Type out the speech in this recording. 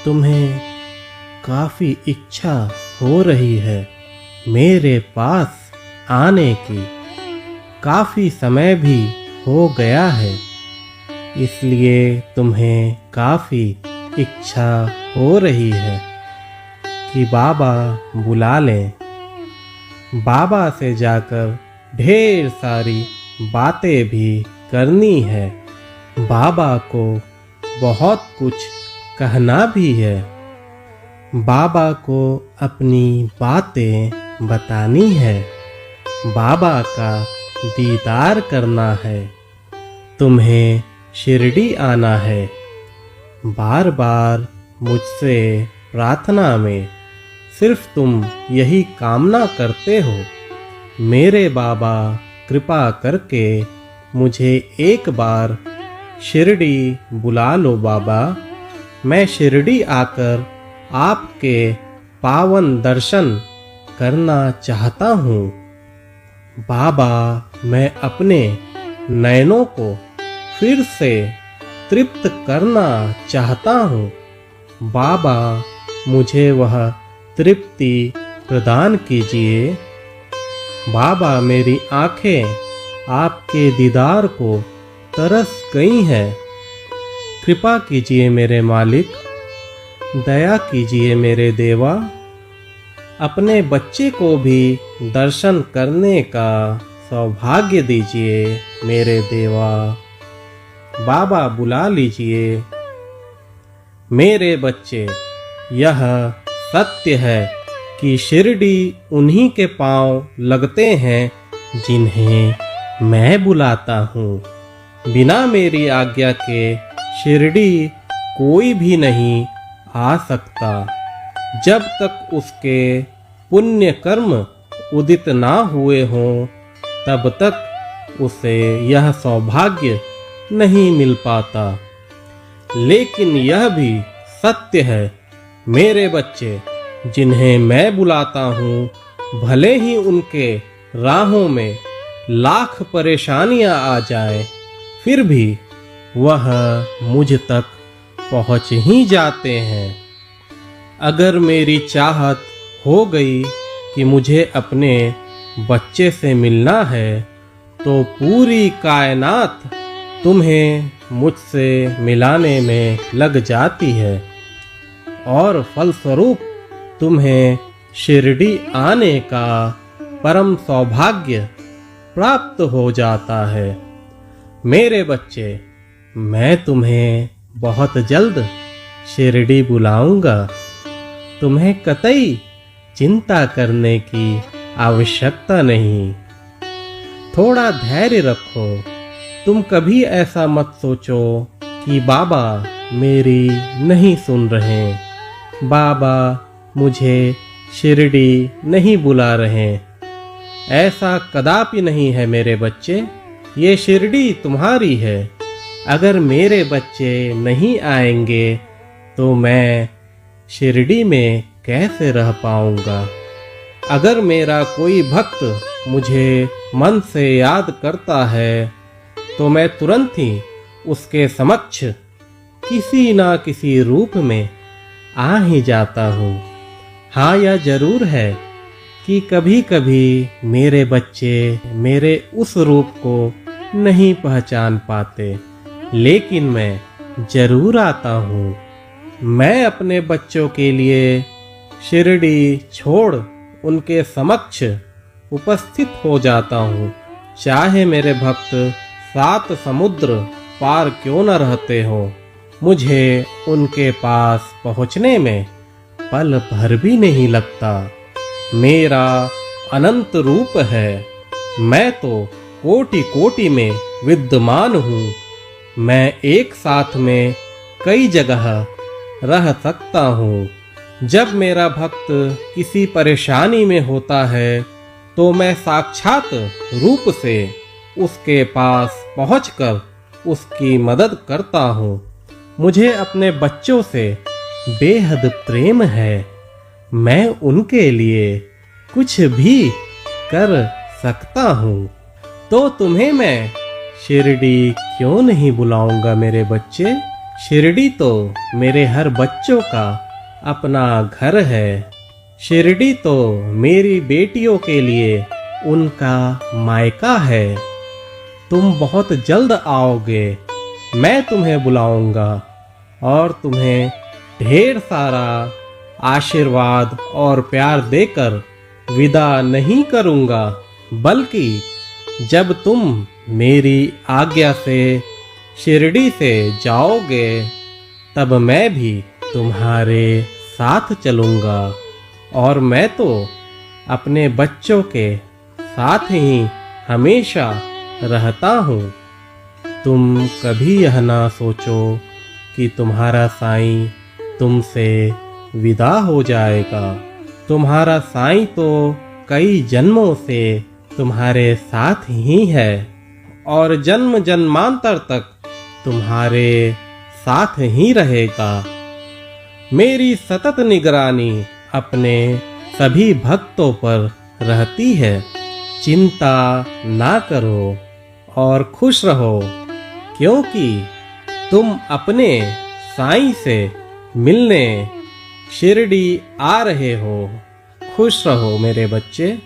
तुम्हें काफ़ी इच्छा हो रही है मेरे पास आने की। काफ़ी समय भी हो गया है, इसलिए तुम्हें काफ़ी इच्छा हो रही है कि बाबा बुला लें। बाबा से जाकर ढेर सारी बातें भी करनी है। बाबा को बहुत कुछ कहना भी है। बाबा को अपनी बातें बतानी है। बाबा का दीदार करना है। तुम्हें शिरडी आना है। बार बार मुझसे प्रार्थना में सिर्फ तुम यही कामना करते हो, मेरे बाबा कृपा करके मुझे एक बार शिरडी बुला लो बाबा। मैं शिरडी आकर आपके पावन दर्शन करना चाहता हूँ। बाबा, मैं अपने नयनों को फिर से तृप्त करना चाहता हूँ। बाबा, मुझे वह तृप्ति प्रदान कीजिए। बाबा, मेरी आँखें आपके दीदार को तरस गई हैं। कृपा कीजिए मेरे मालिक, दया कीजिए मेरे देवा। अपने बच्चे को भी दर्शन करने का सौभाग्य दीजिए मेरे देवा। बाबा, बुला लीजिए मेरे बच्चे। यह सत्य है कि शिरडी उन्हीं के पांव लगते हैं जिन्हें मैं बुलाता हूँ। बिना मेरी आज्ञा के शिरडी कोई भी नहीं आ सकता। जब तक उसके पुण्य कर्म उदित ना हुए हों, तब तक उसे यह सौभाग्य नहीं मिल पाता। लेकिन यह भी सत्य है मेरे बच्चे, जिन्हें मैं बुलाता हूँ, भले ही उनके राहों में लाख परेशानियां आ जाएं, फिर भी वह मुझ तक पहुँच ही जाते हैं। अगर मेरी चाहत हो गई कि मुझे अपने बच्चे से मिलना है, तो पूरी कायनात तुम्हें मुझसे मिलाने में लग जाती है और फलस्वरूप तुम्हें शिरडी आने का परम सौभाग्य प्राप्त हो जाता है। मेरे बच्चे, मैं तुम्हें बहुत जल्द शिरडी बुलाऊंगा। तुम्हें कतई चिंता करने की आवश्यकता नहीं। थोड़ा धैर्य रखो। तुम कभी ऐसा मत सोचो कि बाबा मेरी नहीं सुन रहे, बाबा मुझे शिरडी नहीं बुला रहे। ऐसा कदापि नहीं है मेरे बच्चे। ये शिरडी तुम्हारी है। अगर मेरे बच्चे नहीं आएंगे तो मैं शिरडी में कैसे रह पाऊंगा। अगर मेरा कोई भक्त मुझे मन से याद करता है तो मैं तुरंत ही उसके समक्ष किसी ना किसी रूप में आ ही जाता हूँ। हाँ, यह जरूर है कि कभी कभी मेरे बच्चे मेरे उस रूप को नहीं पहचान पाते, लेकिन मैं जरूर आता हूँ। मैं अपने बच्चों के लिए शिरडी छोड़ उनके समक्ष उपस्थित हो जाता हूँ, चाहे मेरे भक्त 7 समुद्र पार क्यों न रहते हो। मुझे उनके पास पहुँचने में पल भर भी नहीं लगता। मेरा अनंत रूप है। मैं तो कोटि कोटि में विद्यमान हूँ। मैं एक साथ में कई जगह रह सकता हूँ। जब मेरा भक्त किसी परेशानी में होता है तो मैं साक्षात रूप से उसके पास पहुंचकर उसकी मदद करता हूँ। मुझे अपने बच्चों से बेहद प्रेम है। मैं उनके लिए कुछ भी कर सकता हूँ। तो तुम्हें मैं शिरडी क्यों नहीं बुलाऊंगा मेरे बच्चे। शिरडी तो मेरे हर बच्चों का अपना घर है। शिरडी तो मेरी बेटियों के लिए उनका मायका है। तुम बहुत जल्द आओगे, मैं तुम्हें बुलाऊंगा और तुम्हें ढेर सारा आशीर्वाद और प्यार देकर विदा नहीं करूंगा, बल्कि जब तुम मेरी आज्ञा से शिरडी से जाओगे तब मैं भी तुम्हारे साथ चलूंगा। और मैं तो अपने बच्चों के साथ ही हमेशा रहता हूँ। तुम कभी यह ना सोचो कि तुम्हारा साईं तुमसे विदा हो जाएगा। तुम्हारा साईं तो कई जन्मों से तुम्हारे साथ ही है और जन्म जन्मांतर तक तुम्हारे साथ ही रहेगा। मेरी सतत निगरानी अपने सभी भक्तों पर रहती है। चिंता ना करो और खुश रहो, क्योंकि तुम अपने साईं से मिलने शिरडी आ रहे हो। खुश रहो मेरे बच्चे।